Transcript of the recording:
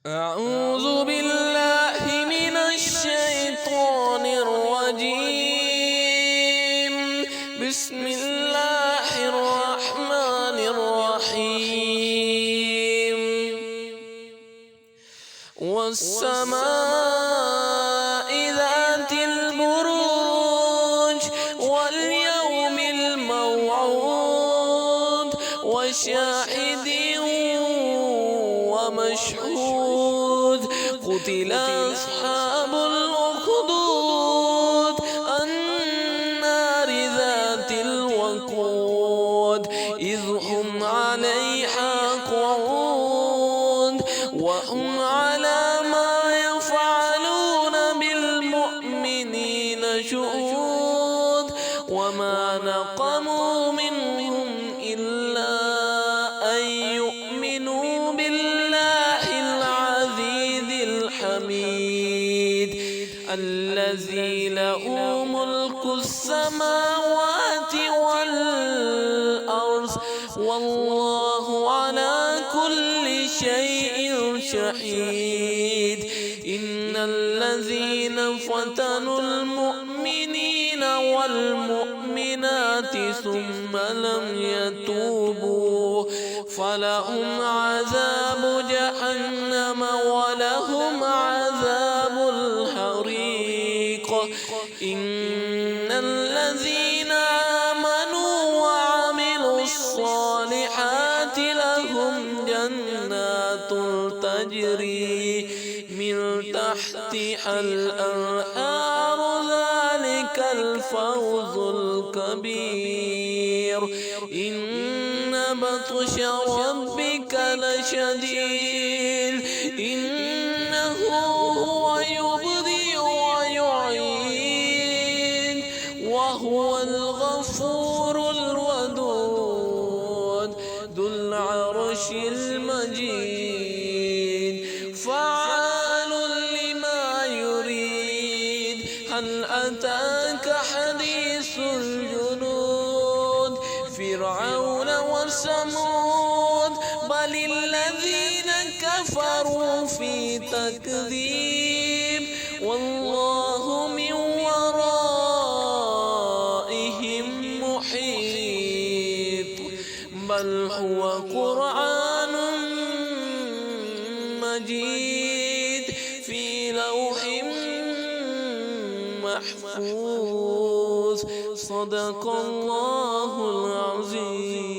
أعوذ بالله من الشيطان الرجيم. بسم الله الرحمن الرحيم. والسماء ذات البروج واليوم الموعود وشاهد ومشهود. قتل أصحاب الأخدود النار ذات الوقود إذ هم عليها قعود وهم على ما يفعلون بالمؤمنين شهود. وما نقموا منهم إلا أن يؤمنوا بالله العزيز الحميد الذي له ملك السماوات والأرض والله على كل شيء شهيد. إن الذين فتنوا المؤمنين والمؤمنات ثم لم يتوبوا فلهم عذاب جهنم ولهم عذاب الحريق. إن الذين آمنوا وعملوا الصالحات لهم جنات تجري من تحتها الأنهار ذلك الفوز الكبير. إن بطش ربك لشديد إنه هو يبدئ ويعيد وهو الغفور الودود ذو العرش المجيد فعال لما يريد. هل أتاك حديث الجنود فرعون وثمود بل الذين كفروا في تكذيب والله من ورائهم محيط. بل هو قرآن مجيد في لوح محفوظ. صدق الله العظيم.